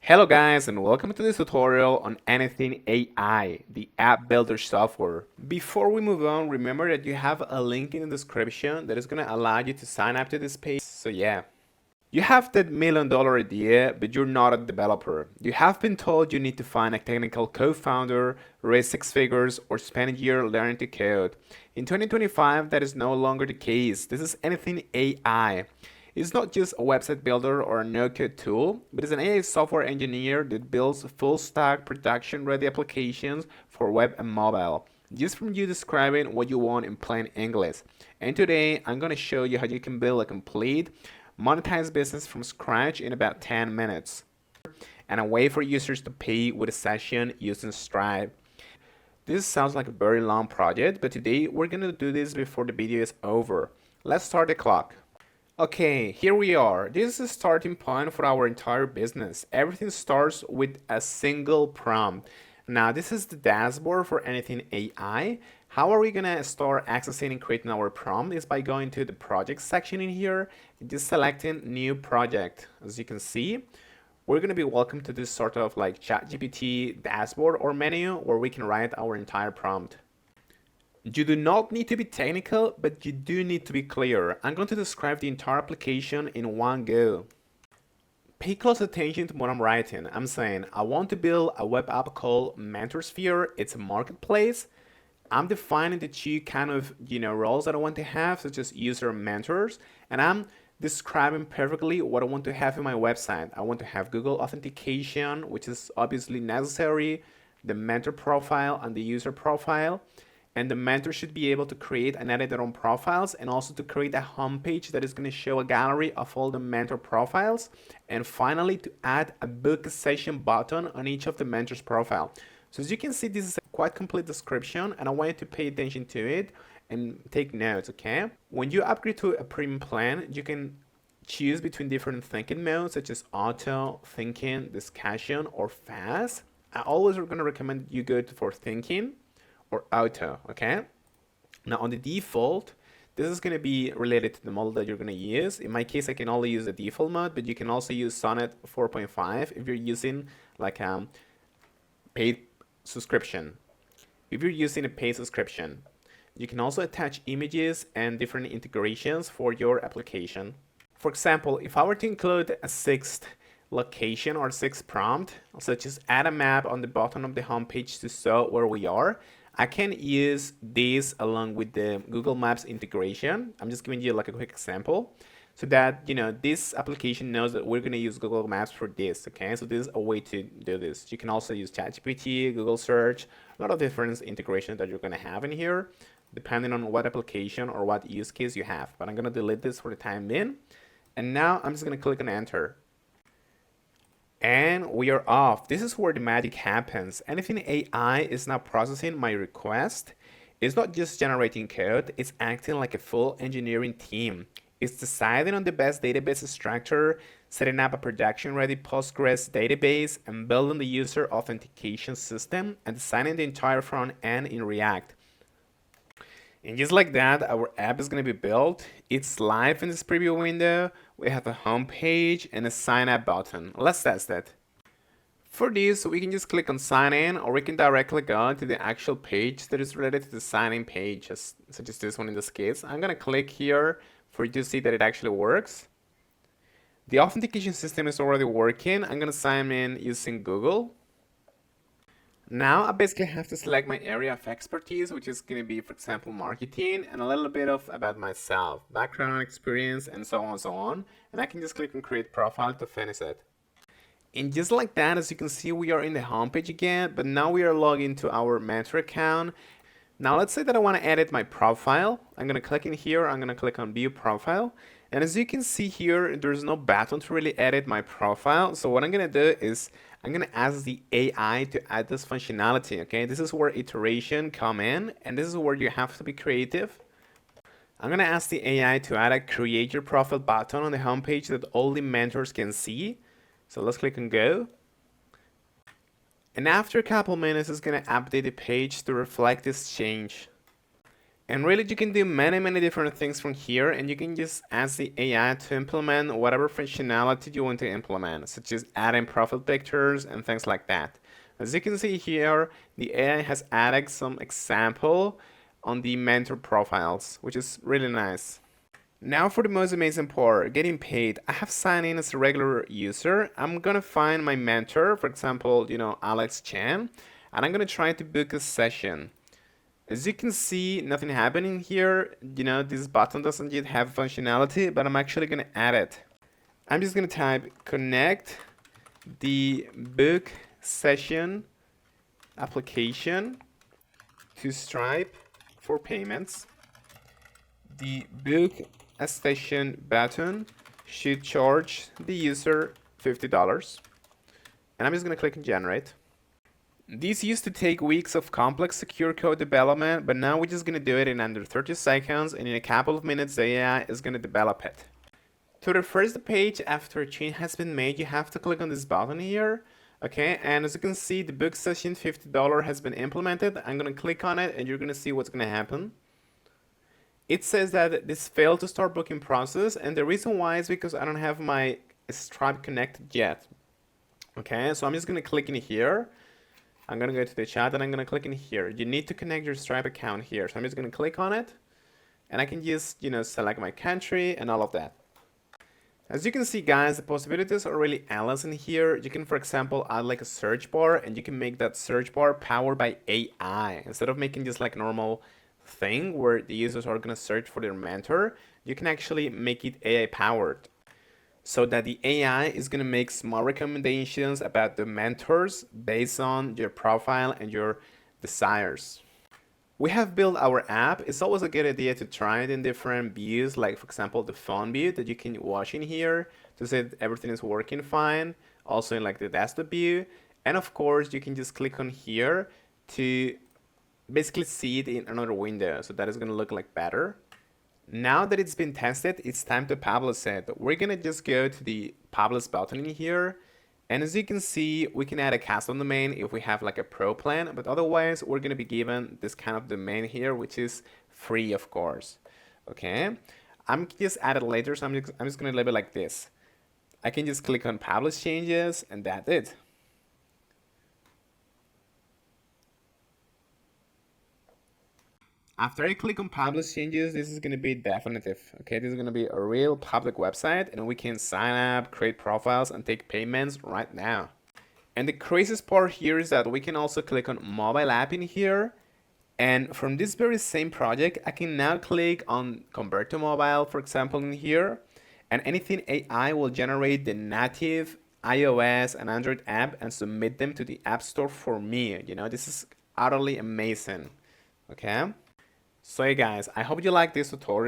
Hello guys and welcome to this tutorial on anything AI, the app builder software. Before we move on, remember that you have a link in the description that is going to allow you to sign up to this page. So yeah, you have that $1 million idea, but you're not a developer. You have been told you need to find a technical co-founder, raise 6 figures, or spend a year learning to code. In 2025, that is no longer the case. This is anything AI. It's not just a website builder or a no-code tool, but it's an AI software engineer that builds full-stack production-ready applications for web and mobile. Just from you describing what you want in plain English. And today, I'm going to show you how you can build a complete monetized business from scratch in about 10 minutes. And a way for users to pay with a session using Stripe. This sounds like a very long project, but today we're going to do this before the video is over. Let's start the clock. Okay, here we are. This is the starting point for our entire business. Everything starts with a single prompt. Now, this is the dashboard for anything AI. How are we gonna start accessing and creating our prompt is by going to the project section in here, just selecting new project. As you can see, we're gonna be welcome to this sort of like ChatGPT dashboard or menu where we can write our entire prompt. You do not need to be technical, but you do need to be clear. I'm going to describe the entire application in one go. Pay close attention to what I'm writing. I'm saying I want to build a web app called Mentorsphere. It's a marketplace. I'm defining the two kind of roles that I want to have, such as user mentors, and I'm describing perfectly what I want to have in my website. I want to have Google authentication, which is obviously necessary, the mentor profile and the user profile. And the mentor should be able to create and edit their own profiles and also to create a homepage that is going to show a gallery of all the mentor profiles. And finally, to add a book a session button on each of the mentor's profile. So as you can see, this is a quite complete description and I want you to pay attention to it and take notes, okay? When you upgrade to a premium plan, you can choose between different thinking modes such as auto, thinking, discussion, or fast. I always going to recommend you go for thinking or auto, okay? Now on the default, this is going to be related to the model that you're going to use. In my case, I can only use the default mode, but you can also use Sonnet 4.5 if you're using like a paid subscription. If you're using a paid subscription, you can also attach images and different integrations for your application. For example, if I were to include a sixth location or sixth prompt, such as add a map on the bottom of the homepage to show where we are, I can use this along with the Google Maps integration. I'm just giving you like a quick example so that this application knows that we're going to use Google Maps for this. Okay, so this is a way to do this. You can also use ChatGPT, Google Search, a lot of different integrations that you're going to have in here depending on what application or what use case you have. But I'm going to delete this for the time being. And now I'm just going to click on enter. And we are off. This is where the magic happens. Anything AI is now processing my request. It's not just generating code, it's acting like a full engineering team. It's deciding on the best database structure, setting up a production-ready Postgres database, and building the user authentication system, and designing the entire front end in React. And just like that, our app is going to be built. It's live in this preview window. We have a home page and a sign up button. Let's test that. For this, we can just click on sign in, or we can directly go to the actual page that is related to the sign in page, such as this one in this case. I'm going to click here for you to see that it actually works. The authentication system is already working. I'm going to sign in using Google. Now I basically have to select my area of expertise, which is going to be, for example, marketing, and a little bit of about myself, background, experience, and so on and so on. And I can just click on create profile to finish it. And just like that, as you can see, we are in the homepage again, but now we are logged into our mentor account. Now let's say that I want to edit my profile. I'm going to click in here. I'm going to click on view profile. And as you can see here, there's no button to really edit my profile. So what I'm going to do is I'm going to ask the AI to add this functionality. Okay, this is where iteration come in, and this is where you have to be creative. I'm going to ask the AI to add a create your profile button on the homepage that all the mentors can see. So let's click on go. And after a couple minutes, it's going to update the page to reflect this change. And really, you can do many different things from here, and you can just ask the AI to implement whatever functionality you want to implement, such as adding profile pictures and things like that. As you can see here, the AI has added some example on the mentor profiles, which is really nice. Now for the most amazing part, getting paid. I have signed in as a regular user. I'm gonna find my mentor, for example, Alex Chan, and I'm gonna try to book a session. As you can see, nothing happening here. This button doesn't yet have functionality, but I'm actually gonna add it. I'm just gonna type connect the book session application to Stripe for payments. The book a session button should charge the user $50. And I'm just gonna click on generate. These used to take weeks of complex secure code development, but now we're just gonna do it in under 30 seconds, and in a couple of minutes the AI is gonna develop it. To refresh the page after a change has been made, you have to click on this button here. Okay, and as you can see, the book session $50 has been implemented. I'm gonna click on it and you're gonna see what's gonna happen. It says that this failed to start booking process, and the reason why is because I don't have my Stripe connected yet. Okay, so I'm just gonna click in here. I'm gonna go to the chat and I'm gonna click in here. You need to connect your Stripe account here. So I'm just gonna click on it and I can just, select my country and all of that. As you can see, guys, the possibilities are really endless in here. You can, for example, add like a search bar, and you can make that search bar powered by AI. Instead of making just like normal thing where the users are gonna search for their mentor, you can actually make it AI powered, so that the AI is going to make smart recommendations about the mentors based on your profile and your desires. We have built our app. It's always a good idea to try it in different views, like for example the phone view that you can watch in here to say that everything is working fine, also in like the desktop view, and of course you can just click on here to basically see it in another window, so that is going to look like better. Now that it's been tested, it's time to publish it. We're gonna just go to the publish button in here. And as you can see, we can add a custom domain if we have like a pro plan, but otherwise we're gonna be given this kind of domain here, which is free, of course. Okay, I'm just add it later, so I'm just gonna leave it like this. I can just click on publish changes and that's it. After I click on publish changes, this is going to be definitive. Okay, this is going to be a real public website, and we can sign up, create profiles, and take payments right now. And the craziest part here is that we can also click on mobile app in here. And from this very same project, I can now click on convert to mobile, for example, in here. And anything AI will generate the native iOS and Android app and submit them to the App Store for me. This is utterly amazing. Okay. So hey guys, I hope you like this tutorial.